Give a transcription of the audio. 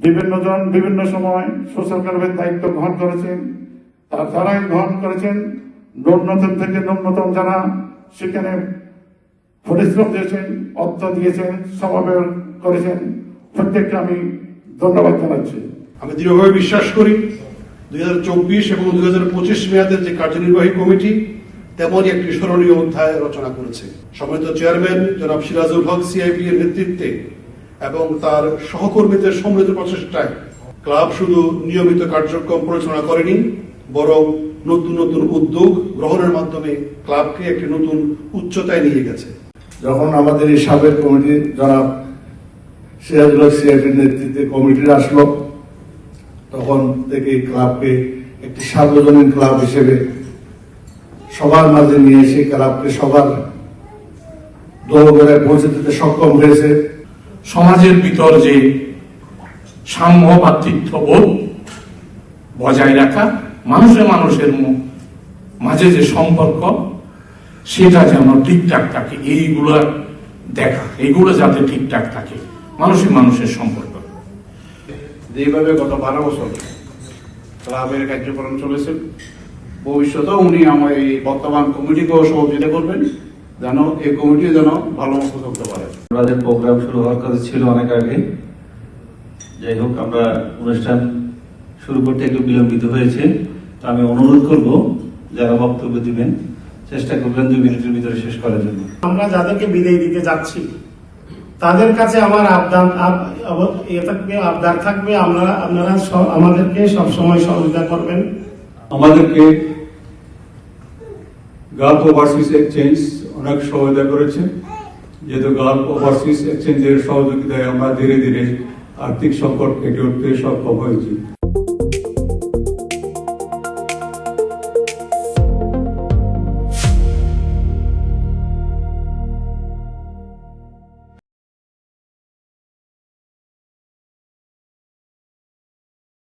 বিভিন্ন জন বিভিন্ন সময় সোশ্যাল ক্লাবের দায়িত্ব গ্রহণ করেছেন। তারা যারাই গ্রহণ করেছেন, ন্যূনতম থেকে ন্যূনতম যারা সেখানে পরিশ্রম দিয়েছেন, অর্থ দিয়েছেন, সমাবেশ করেছেন, প্রত্যেককে আমি ধন্যবাদ জানাচ্ছি। আমি দৃঢ়ভাবে বিশ্বাস করি 2024 এবং 2025 মেয়াদের যে কার্যনির্বাহী কমিটি তেমনই একটি স্মরণীয় অধ্যায় রচনা করেছে। সম্মানিত চেয়ারম্যান জনাব সিরাজুল হক সিআইপি এর নেতৃত্বে এবং তার সহকর্মীদের সমৃদ্ধ প্রচেষ্টায় ক্লাব শুধু নিয়মিত কার্যক্রম পরিচালনা করেনি, বরং নতুন নতুন উদ্যোগ গ্রহণের মাধ্যমে ক্লাবকে একটি নতুন উচ্চতায় নিয়ে গেছে। যখন আমাদের এই সাবেক কমিটি জনাব সিরাজুল হক সিআইপির নেতৃত্বে কমিটি আসলো, তখন থেকে ক্লাবকে একটি সার্বজনীন ক্লাব হিসেবে সবার মাঝে নিয়ে এসে ক্লাবকে সবার দোরগোড়ায় পৌঁছে দিতে সক্ষম হয়েছে। সমাজের ভিতর যে সাম্য ভাতৃত্ববোধ বজায় রাখা, মানুষের মাঝে যে সম্পর্ক সেটা যেন ঠিকঠাক থাকে, এইগুলা দেখা, এইগুলো যাতে ঠিকঠাক থাকে, মানুষের সম্পর্ক। যেভাবে গত 12 বছর ক্লাবের কার্যক্রম চলেছে, ভবিষ্যতেও উনি আমার এই বর্তমান কমিটিকেও সহযোগিতা করবেন, যেন এই কমিটি যেন ভালো মতো চলতে পারে। আমাদের প্রোগ্রাম শুরু হওয়ার কথা ছিল অনেক আগে, যাই হোক আমরা অনুষ্ঠান শুরু করতে একটু বিলম্বিত হয়েছে। তো আমি অনুরোধ করব যারা বক্তব্য দিবেন চেষ্টা করবেন 2 মিনিটের ভিতরে শেষ করার জন্য। আমরা যাদেরকে বিদায় দিতে যাচ্ছি তাদের কাছে আমার আবদার থাকবে, আপনারা আমাদেরকে সবসময় সহযোগিতা করবেন। আমাদেরকে গালফ ওভারসিজ এক্সচেঞ্জ অনেক সহায়তা করেছে, যেহেতু গালফ ওভারসিজ এক্সচেঞ্জের সহযোগিতায় আমরা ধীরে ধীরে আর্থিক সংকট কেটে উঠতে সক্ষম হয়েছি।